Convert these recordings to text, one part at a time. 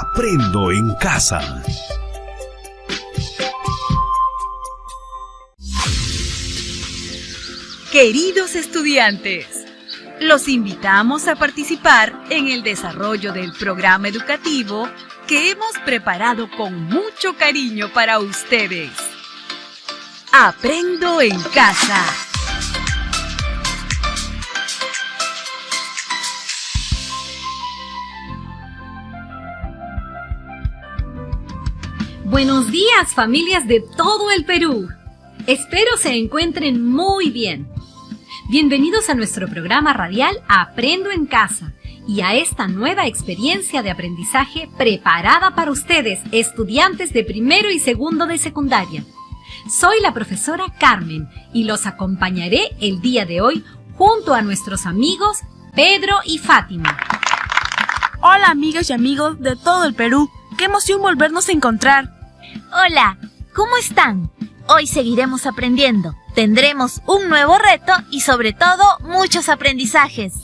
Aprendo en casa. Queridos estudiantes, los invitamos a participar en el desarrollo del programa educativo que hemos preparado con mucho cariño para ustedes. Aprendo en casa. Buenos días, familias de todo el Perú. Espero se encuentren muy bien. Bienvenidos a nuestro programa radial Aprendo en Casa y a esta nueva experiencia de aprendizaje preparada para ustedes, estudiantes de primero y segundo de secundaria. Soy la profesora Carmen y los acompañaré el día de hoy junto a nuestros amigos Pedro y Fátima. Hola amigas y amigos de todo el Perú. ¡Qué emoción volvernos a encontrar! Hola, ¿cómo están? Hoy seguiremos aprendiendo. Tendremos un nuevo reto y sobre todo muchos aprendizajes.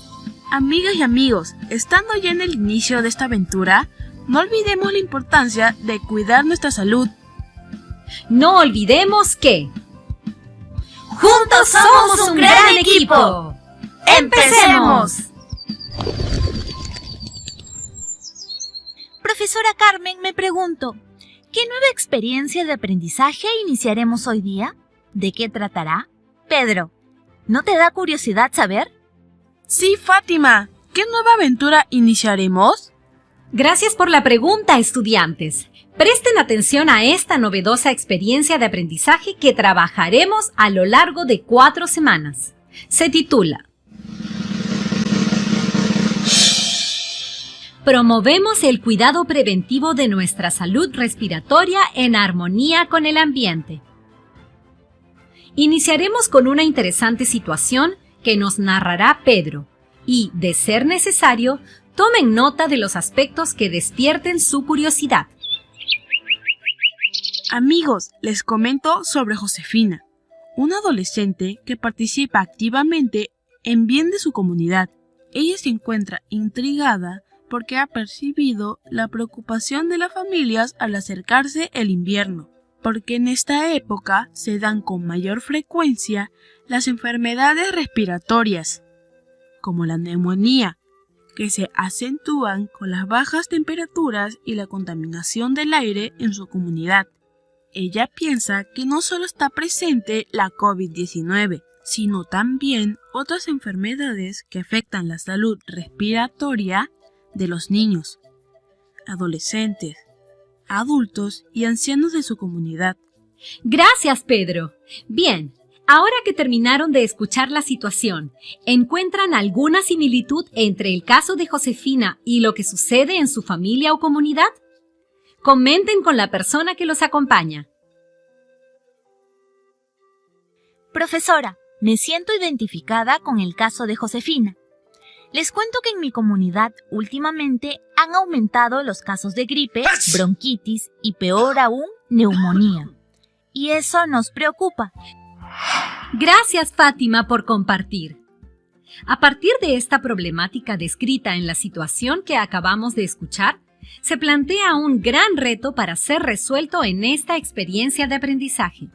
Amigas y amigos, estando ya en el inicio de esta aventura, no olvidemos la importancia de cuidar nuestra salud. No olvidemos que juntos somos un gran equipo. ¡Empecemos! Profesora Carmen, me pregunto, ¿qué nueva experiencia de aprendizaje iniciaremos hoy día? ¿De qué tratará? Pedro, ¿no te da curiosidad saber? Sí, Fátima. ¿Qué nueva aventura iniciaremos? Gracias por la pregunta, estudiantes. Presten atención a esta novedosa experiencia de aprendizaje que trabajaremos a lo largo de 4 semanas. Se titula Promovemos el cuidado preventivo de nuestra salud respiratoria en armonía con el ambiente. Iniciaremos con una interesante situación que nos narrará Pedro y, de ser necesario, tomen nota de los aspectos que despierten su curiosidad. Amigos, les comento sobre Josefina, una adolescente que participa activamente en bien de su comunidad. Ella se encuentra intrigada porque ha percibido la preocupación de las familias al acercarse el invierno, porque en esta época se dan con mayor frecuencia las enfermedades respiratorias, como la neumonía, que se acentúan con las bajas temperaturas y la contaminación del aire en su comunidad. Ella piensa que no solo está presente la COVID-19, sino también otras enfermedades que afectan la salud respiratoria de los niños, adolescentes, adultos y ancianos de su comunidad. Gracias, Pedro. Bien, ahora que terminaron de escuchar la situación, ¿encuentran alguna similitud entre el caso de Josefina y lo que sucede en su familia o comunidad? Comenten con la persona que los acompaña. Profesora, me siento identificada con el caso de Josefina. Les cuento que en mi comunidad últimamente han aumentado los casos de gripe, bronquitis y peor aún, neumonía. Y eso nos preocupa. Gracias, Fátima, por compartir. A partir de esta problemática descrita en la situación que acabamos de escuchar, se plantea un gran reto para ser resuelto en esta experiencia de aprendizaje.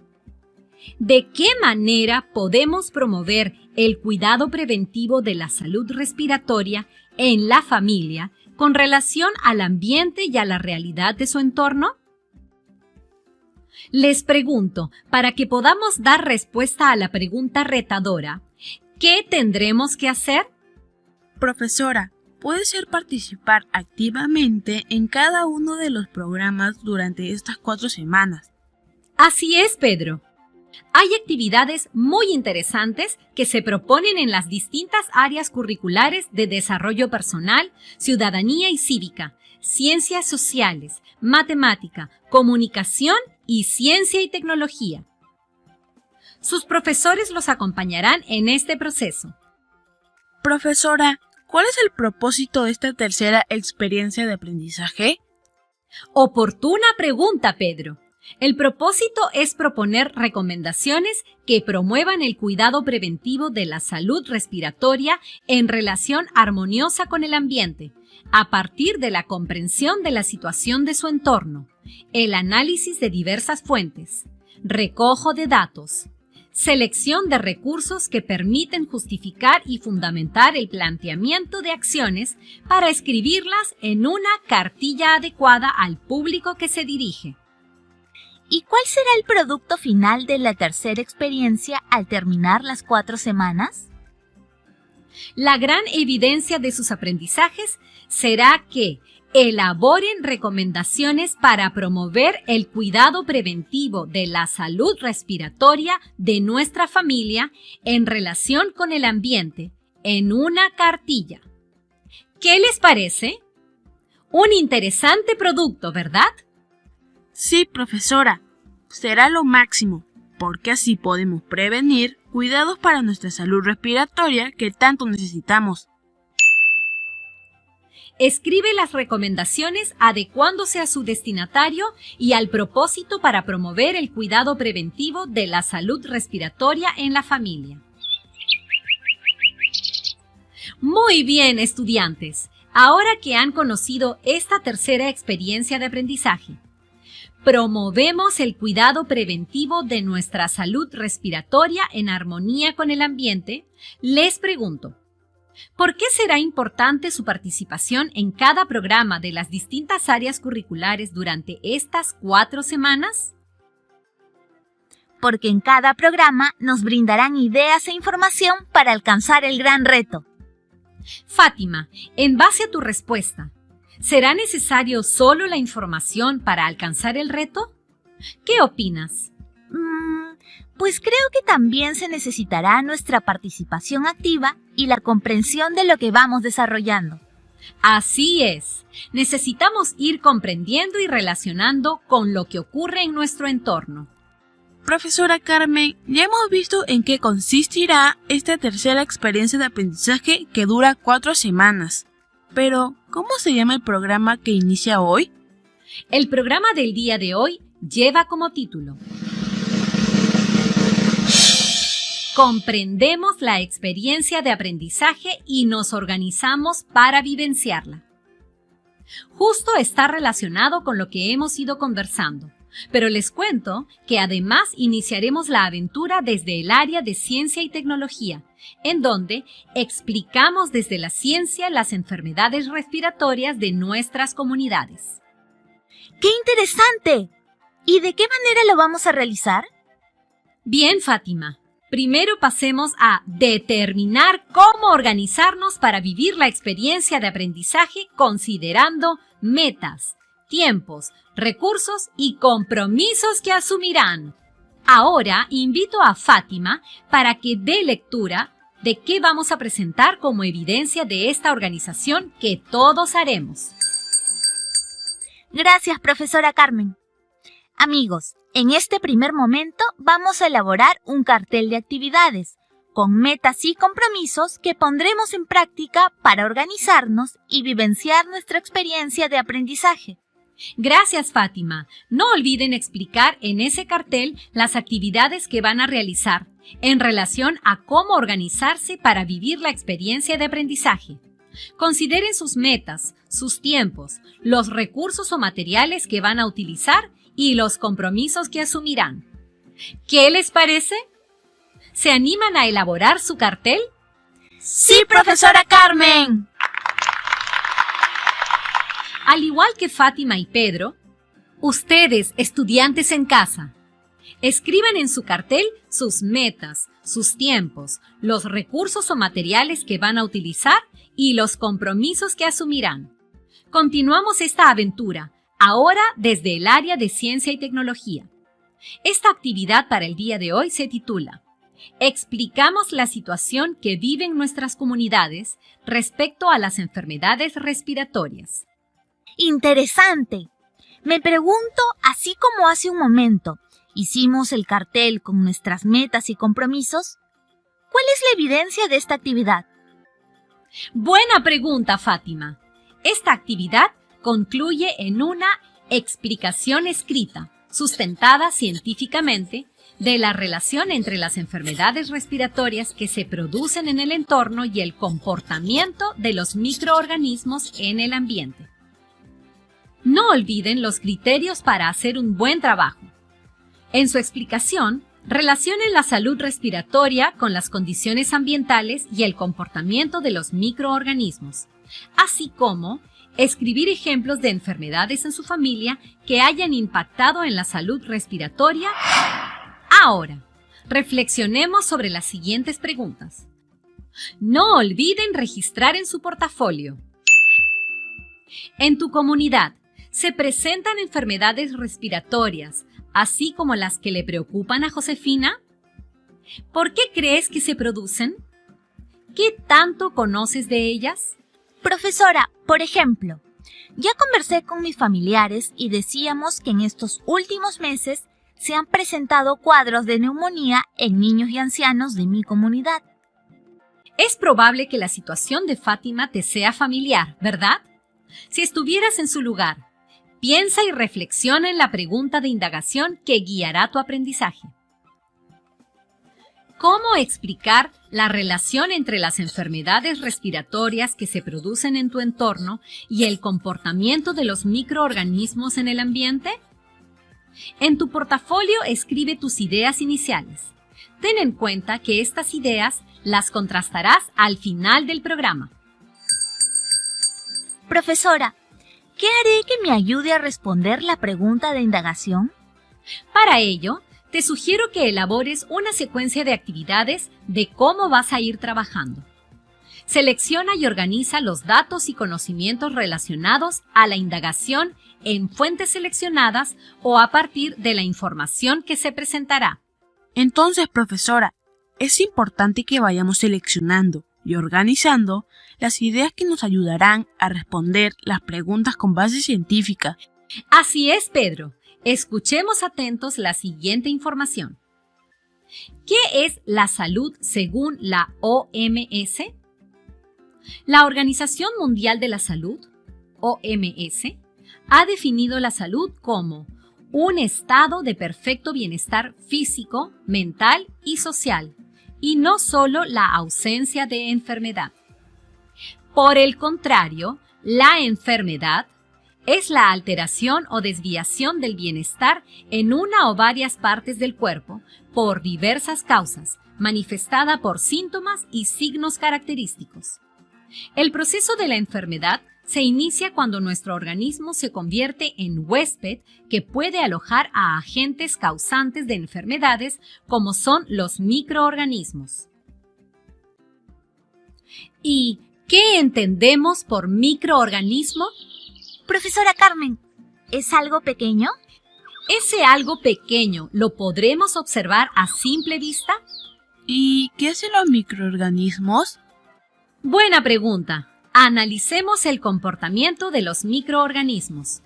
¿De qué manera podemos promover el cuidado preventivo de la salud respiratoria en la familia con relación al ambiente y a la realidad de su entorno? Les pregunto, para que podamos dar respuesta a la pregunta retadora, ¿qué tendremos que hacer? Profesora, puede ser participar activamente en cada uno de los programas durante estas 4 semanas. Así es, Pedro. Hay actividades muy interesantes que se proponen en las distintas áreas curriculares de desarrollo personal, ciudadanía y cívica, ciencias sociales, matemática, comunicación y ciencia y tecnología. Sus profesores los acompañarán en este proceso. Profesora, ¿cuál es el propósito de esta tercera experiencia de aprendizaje? Oportuna pregunta, Pedro. El propósito es proponer recomendaciones que promuevan el cuidado preventivo de la salud respiratoria en relación armoniosa con el ambiente, a partir de la comprensión de la situación de su entorno, el análisis de diversas fuentes, recojo de datos, selección de recursos que permiten justificar y fundamentar el planteamiento de acciones para escribirlas en una cartilla adecuada al público que se dirige. ¿Y cuál será el producto final de la tercera experiencia al terminar las 4 semanas? La gran evidencia de sus aprendizajes será que elaboren recomendaciones para promover el cuidado preventivo de la salud respiratoria de nuestra familia en relación con el ambiente en una cartilla. ¿Qué les parece? Un interesante producto, ¿verdad? Sí, profesora, será lo máximo, porque así podemos prevenir cuidados para nuestra salud respiratoria que tanto necesitamos. Escribe las recomendaciones adecuándose a su destinatario y al propósito para promover el cuidado preventivo de la salud respiratoria en la familia. Muy bien, estudiantes. Ahora que han conocido esta tercera experiencia de aprendizaje, promovemos el cuidado preventivo de nuestra salud respiratoria en armonía con el ambiente. Les pregunto, ¿por qué será importante su participación en cada programa de las distintas áreas curriculares durante estas 4 semanas? Porque en cada programa nos brindarán ideas e información para alcanzar el gran reto. Fátima, en base a tu respuesta, ¿será necesario solo la información para alcanzar el reto? ¿Qué opinas? Pues creo que también se necesitará nuestra participación activa y la comprensión de lo que vamos desarrollando. Así es. Necesitamos ir comprendiendo y relacionando con lo que ocurre en nuestro entorno. Profesora Carmen, ya hemos visto en qué consistirá esta tercera experiencia de aprendizaje que dura 4 semanas. Pero, ¿cómo se llama el programa que inicia hoy? El programa del día de hoy lleva como título Comprendemos la experiencia de aprendizaje y nos organizamos para vivenciarla. Justo está relacionado con lo que hemos ido conversando, pero les cuento que además iniciaremos la aventura desde el área de ciencia y tecnología, en donde explicamos desde la ciencia las enfermedades respiratorias de nuestras comunidades. ¡Qué interesante! ¿Y de qué manera lo vamos a realizar? Bien, Fátima. Primero pasemos a determinar cómo organizarnos para vivir la experiencia de aprendizaje considerando metas, tiempos, recursos y compromisos que asumirán. Ahora invito a Fátima para que dé lectura de qué vamos a presentar como evidencia de esta organización que todos haremos. Gracias, profesora Carmen. Amigos, en este primer momento vamos a elaborar un cartel de actividades con metas y compromisos que pondremos en práctica para organizarnos y vivenciar nuestra experiencia de aprendizaje. Gracias, Fátima. No olviden explicar en ese cartel las actividades que van a realizar en relación a cómo organizarse para vivir la experiencia de aprendizaje. Consideren sus metas, sus tiempos, los recursos o materiales que van a utilizar y los compromisos que asumirán. ¿Qué les parece? ¿Se animan a elaborar su cartel? ¡Sí, profesora Carmen! Al igual que Fátima y Pedro, ustedes, estudiantes en casa, escriban en su cartel sus metas, sus tiempos, los recursos o materiales que van a utilizar y los compromisos que asumirán. Continuamos esta aventura, ahora desde el área de ciencia y tecnología. Esta actividad para el día de hoy se titula Explicamos la situación que viven nuestras comunidades respecto a las enfermedades respiratorias. ¡Interesante! Me pregunto, así como hace un momento hicimos el cartel con nuestras metas y compromisos, ¿cuál es la evidencia de esta actividad? Buena pregunta, Fátima. Esta actividad concluye en una explicación escrita, sustentada científicamente, de la relación entre las enfermedades respiratorias que se producen en el entorno y el comportamiento de los microorganismos en el ambiente. No olviden los criterios para hacer un buen trabajo. En su explicación, relacionen la salud respiratoria con las condiciones ambientales y el comportamiento de los microorganismos, así como escribir ejemplos de enfermedades en su familia que hayan impactado en la salud respiratoria. Ahora, reflexionemos sobre las siguientes preguntas. No olviden registrar en su portafolio. En tu comunidad, ¿se presentan enfermedades respiratorias, así como las que le preocupan a Josefina? ¿Por qué crees que se producen? ¿Qué tanto conoces de ellas? Profesora, por ejemplo, ya conversé con mis familiares y decíamos que en estos últimos meses se han presentado cuadros de neumonía en niños y ancianos de mi comunidad. Es probable que la situación de Fátima te sea familiar, ¿verdad? Si estuvieras en su lugar, piensa y reflexiona en la pregunta de indagación que guiará tu aprendizaje. ¿Cómo explicar la relación entre las enfermedades respiratorias que se producen en tu entorno y el comportamiento de los microorganismos en el ambiente? En tu portafolio escribe tus ideas iniciales. Ten en cuenta que estas ideas las contrastarás al final del programa. Profesora, ¿qué haré que me ayude a responder la pregunta de indagación? Para ello, te sugiero que elabores una secuencia de actividades de cómo vas a ir trabajando. Selecciona y organiza los datos y conocimientos relacionados a la indagación en fuentes seleccionadas o a partir de la información que se presentará. Entonces, profesora, es importante que vayamos seleccionando y organizando las ideas que nos ayudarán a responder las preguntas con base científica. Así es, Pedro. Escuchemos atentos la siguiente información. ¿Qué es la salud según la OMS? La Organización Mundial de la Salud, OMS, ha definido la salud como un estado de perfecto bienestar físico, mental y social, y no solo la ausencia de enfermedad. Por el contrario, la enfermedad es la alteración o desviación del bienestar en una o varias partes del cuerpo por diversas causas, manifestada por síntomas y signos característicos. El proceso de la enfermedad se inicia cuando nuestro organismo se convierte en huésped que puede alojar a agentes causantes de enfermedades como son los microorganismos. ¿Y qué entendemos por microorganismo? Profesora Carmen, ¿es algo pequeño? Ese algo pequeño lo podremos observar a simple vista. ¿Y qué hacen los microorganismos? Buena pregunta. Analicemos el comportamiento de los microorganismos.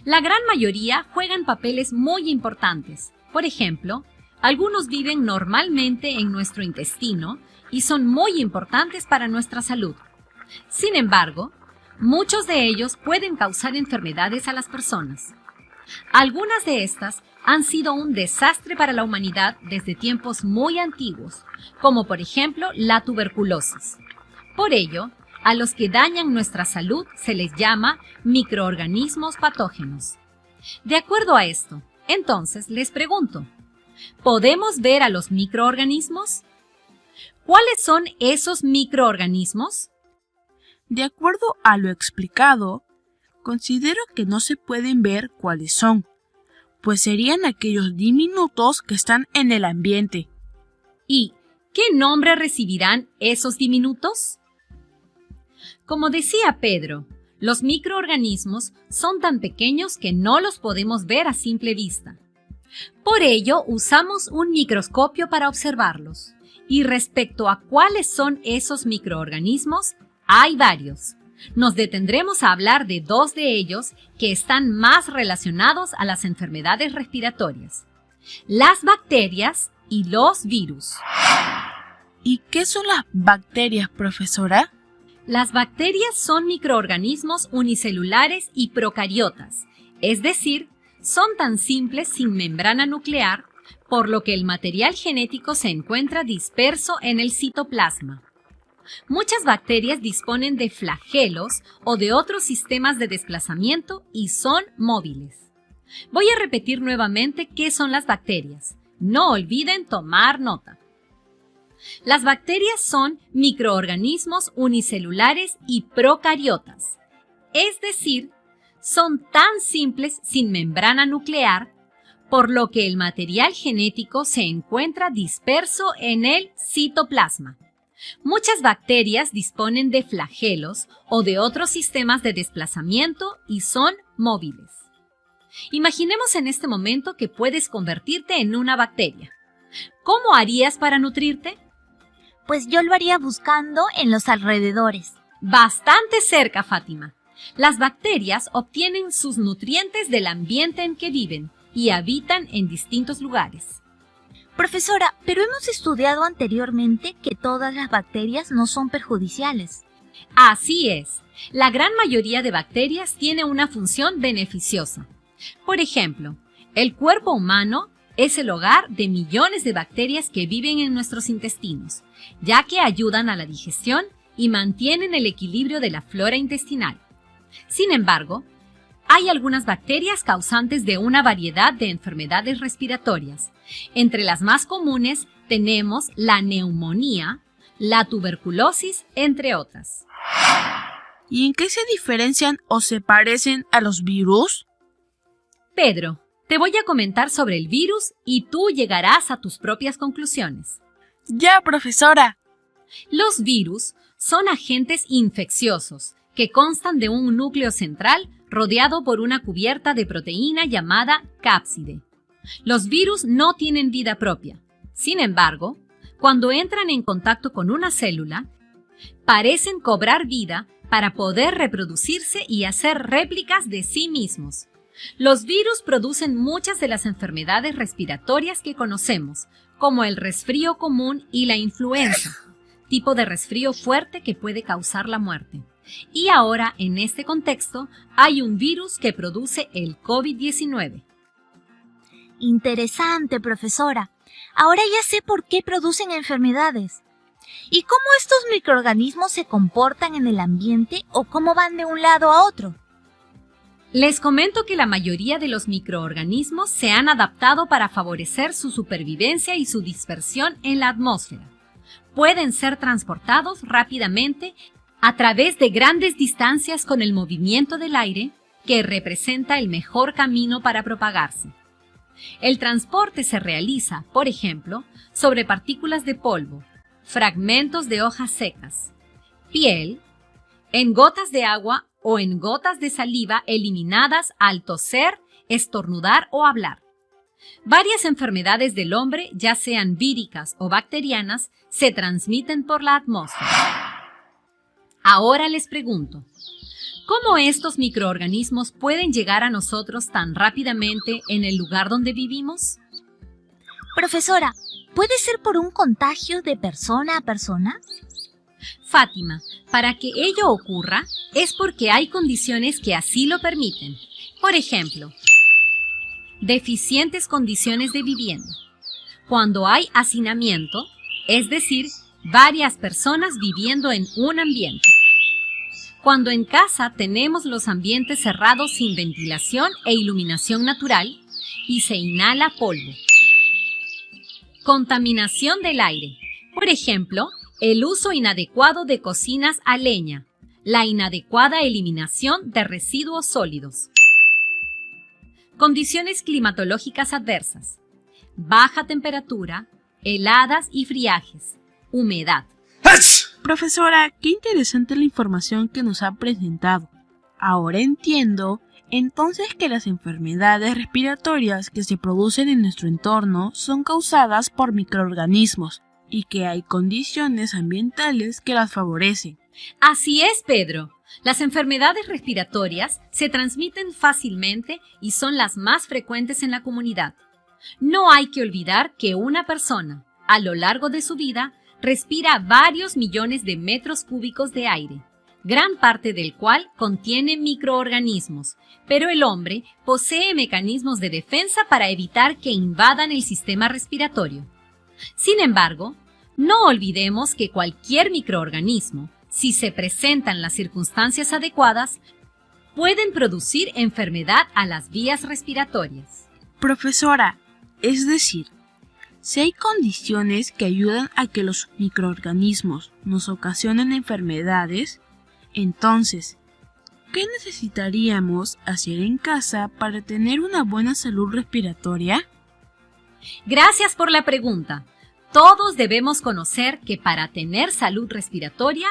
La gran mayoría juegan papeles muy importantes. Por ejemplo, algunos viven normalmente en nuestro intestino y son muy importantes para nuestra salud. Sin embargo, muchos de ellos pueden causar enfermedades a las personas. Algunas de estas han sido un desastre para la humanidad desde tiempos muy antiguos, como por ejemplo la tuberculosis. Por ello, a los que dañan nuestra salud se les llama microorganismos patógenos. De acuerdo a esto, entonces les pregunto, ¿podemos ver a los microorganismos? ¿Cuáles son esos microorganismos? De acuerdo a lo explicado, considero que no se pueden ver cuáles son, pues serían aquellos diminutos que están en el ambiente. ¿Y qué nombre recibirán esos diminutos? Como decía Pedro, los microorganismos son tan pequeños que no los podemos ver a simple vista. Por ello, usamos un microscopio para observarlos. Y respecto a cuáles son esos microorganismos, hay varios. Nos detendremos a hablar de dos de ellos que están más relacionados a las enfermedades respiratorias: las bacterias y los virus. ¿Y qué son las bacterias, profesora? Las bacterias son microorganismos unicelulares y procariotas, es decir, Son tan simples sin membrana nuclear, por lo que el material genético se encuentra disperso en el citoplasma. Muchas bacterias disponen de flagelos o de otros sistemas de desplazamiento y son móviles. Voy a repetir nuevamente qué son las bacterias. No olviden tomar nota. Las bacterias son microorganismos unicelulares y procariotas, es decir, son tan simples sin membrana nuclear, por lo que el material genético se encuentra disperso en el citoplasma. Muchas bacterias disponen de flagelos o de otros sistemas de desplazamiento y son móviles. Imaginemos en este momento que puedes convertirte en una bacteria. ¿Cómo harías para nutrirte? Pues yo lo haría buscando en los alrededores. Bastante cerca, Fátima. Las bacterias obtienen sus nutrientes del ambiente en que viven y habitan en distintos lugares. Profesora, pero hemos estudiado anteriormente que todas las bacterias no son perjudiciales. Así es. La gran mayoría de bacterias tiene una función beneficiosa. Por ejemplo, el cuerpo humano es el hogar de millones de bacterias que viven en nuestros intestinos, ya que ayudan a la digestión y mantienen el equilibrio de la flora intestinal. Sin embargo, hay algunas bacterias causantes de una variedad de enfermedades respiratorias. Entre las más comunes tenemos la neumonía, la tuberculosis, entre otras. ¿Y en qué se diferencian o se parecen a los virus? Pedro, te voy a comentar sobre el virus y tú llegarás a tus propias conclusiones. Ya, profesora. Los virus son agentes infecciosos que constan de un núcleo central rodeado por una cubierta de proteína llamada cápside. Los virus no tienen vida propia. Sin embargo, cuando entran en contacto con una célula, parecen cobrar vida para poder reproducirse y hacer réplicas de sí mismos. Los virus producen muchas de las enfermedades respiratorias que conocemos, como el resfrío común y la influenza, tipo de resfrío fuerte que puede causar la muerte. Y ahora, en este contexto, hay un virus que produce el COVID-19. Interesante, profesora. Ahora ya sé por qué producen enfermedades. ¿Y cómo estos microorganismos se comportan en el ambiente o cómo van de un lado a otro? Les comento que la mayoría de los microorganismos se han adaptado para favorecer su supervivencia y su dispersión en la atmósfera. Pueden ser transportados rápidamente a través de grandes distancias con el movimiento del aire, que representa el mejor camino para propagarse. El transporte se realiza, por ejemplo, sobre partículas de polvo, fragmentos de hojas secas, piel, en gotas de agua o en gotas de saliva eliminadas al toser, estornudar o hablar. Varias enfermedades del hombre, ya sean víricas o bacterianas, se transmiten por la atmósfera. Ahora les pregunto, ¿cómo estos microorganismos pueden llegar a nosotros tan rápidamente en el lugar donde vivimos? Profesora, ¿puede ser por un contagio de persona a persona? Fátima, para que ello ocurra es porque hay condiciones que así lo permiten. Por ejemplo, deficientes condiciones de vivienda. Cuando hay hacinamiento, es decir, varias personas viviendo en un ambiente. Cuando en casa tenemos los ambientes cerrados sin ventilación e iluminación natural y se inhala polvo. Contaminación del aire. Por ejemplo, el uso inadecuado de cocinas a leña, la inadecuada eliminación de residuos sólidos. Condiciones climatológicas adversas. Baja temperatura, heladas y friajes, humedad. Profesora, qué interesante la información que nos ha presentado. Ahora entiendo entonces que las enfermedades respiratorias que se producen en nuestro entorno son causadas por microorganismos y que hay condiciones ambientales que las favorecen. Así es, Pedro. Las enfermedades respiratorias se transmiten fácilmente y son las más frecuentes en la comunidad. No hay que olvidar que una persona, a lo largo de su vida, respira varios millones de metros cúbicos de aire. gran parte del cual contiene microorganismos, pero el hombre posee mecanismos de defensa para evitar que invadan el sistema respiratorio. Sin embargo, no olvidemos que cualquier microorganismo, si se presentan las circunstancias adecuadas, pueden producir enfermedad a las vías respiratorias. Profesora, es decir, si hay condiciones que ayudan a que los microorganismos nos ocasionen enfermedades, entonces, ¿qué necesitaríamos hacer en casa para tener una buena salud respiratoria? Gracias por la pregunta. Todos debemos conocer que para tener salud respiratoria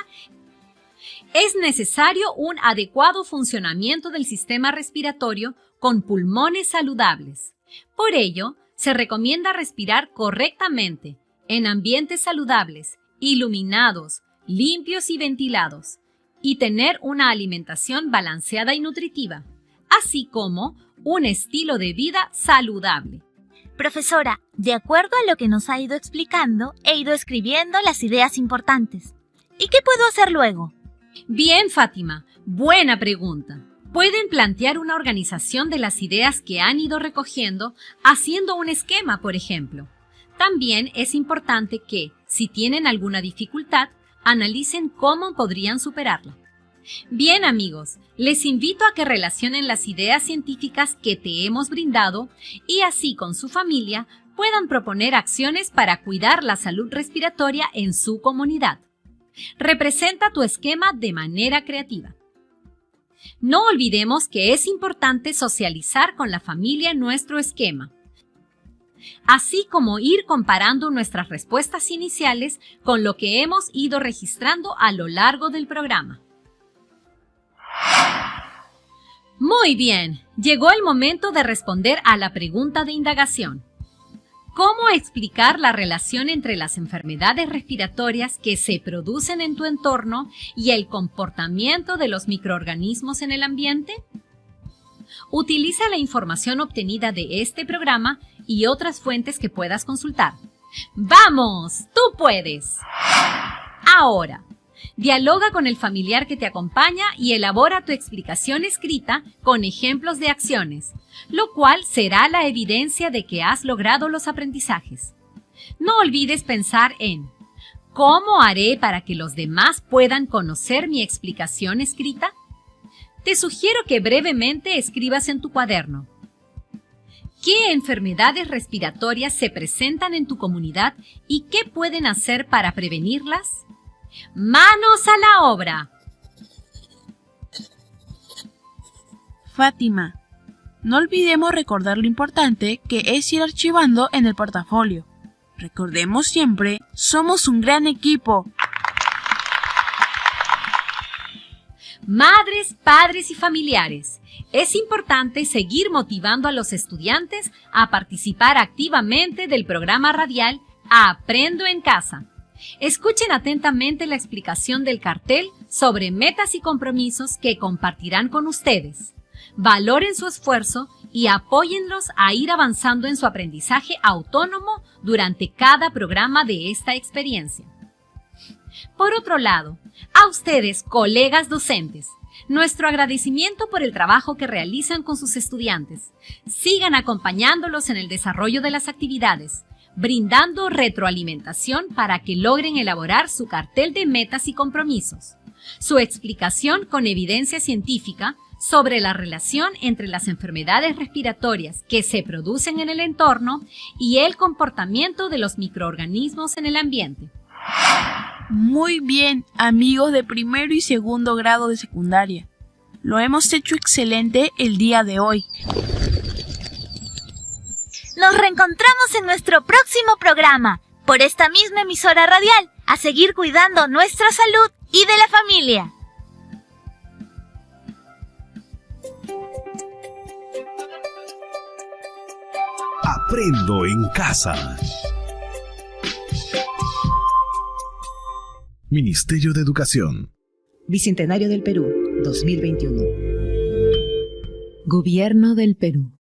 es necesario un adecuado funcionamiento del sistema respiratorio con pulmones saludables. Por ello, se recomienda respirar correctamente en ambientes saludables, iluminados, limpios y ventilados, y tener una alimentación balanceada y nutritiva, así como un estilo de vida saludable. Profesora, de acuerdo a lo que nos ha ido explicando, he ido escribiendo las ideas importantes. ¿Y qué puedo hacer luego? Bien, Fátima, buena pregunta. Pueden plantear una organización de las ideas que han ido recogiendo haciendo un esquema, por ejemplo. También es importante que, si tienen alguna dificultad, analicen cómo podrían superarla. Bien, amigos, les invito a que relacionen las ideas científicas que te hemos brindado y así con su familia puedan proponer acciones para cuidar la salud respiratoria en su comunidad. Representa tu esquema de manera creativa. No olvidemos que es importante socializar con la familia nuestro esquema, así como ir comparando nuestras respuestas iniciales con lo que hemos ido registrando a lo largo del programa. Muy bien, llegó el momento de responder a la pregunta de indagación. ¿Cómo explicar la relación entre las enfermedades respiratorias que se producen en tu entorno y el comportamiento de los microorganismos en el ambiente? Utiliza la información obtenida de este programa y otras fuentes que puedas consultar. ¡Vamos! ¡Tú puedes! Ahora, dialoga con el familiar que te acompaña y elabora tu explicación escrita con ejemplos de acciones, lo cual será la evidencia de que has logrado los aprendizajes. No olvides pensar en ¿cómo haré para que los demás puedan conocer mi explicación escrita? Te sugiero que brevemente escribas en tu cuaderno. ¿Qué enfermedades respiratorias se presentan en tu comunidad y qué pueden hacer para prevenirlas? ¡Manos a la obra! Fátima, no olvidemos recordar lo importante que es ir archivando en el portafolio. Recordemos siempre, somos un gran equipo. Madres, padres y familiares, es importante seguir motivando a los estudiantes a participar activamente del programa radial Aprendo en Casa. Escuchen atentamente la explicación del cartel sobre metas y compromisos que compartirán con ustedes. Valoren su esfuerzo y apóyenlos a ir avanzando en su aprendizaje autónomo durante cada programa de esta experiencia. Por otro lado, a ustedes, colegas docentes, nuestro agradecimiento por el trabajo que realizan con sus estudiantes. Sigan acompañándolos en el desarrollo de las actividades, brindando retroalimentación para que logren elaborar su cartel de metas y compromisos. Su explicación con evidencia científica sobre la relación entre las enfermedades respiratorias que se producen en el entorno y el comportamiento de los microorganismos en el ambiente. Muy bien, amigos de primero y segundo grado de secundaria. Lo hemos hecho excelente el día de hoy. Nos reencontramos en nuestro próximo programa, por esta misma emisora radial, a seguir cuidando nuestra salud y de la familia. Aprendo en casa. Ministerio de Educación. Bicentenario del Perú, 2021. Gobierno del Perú.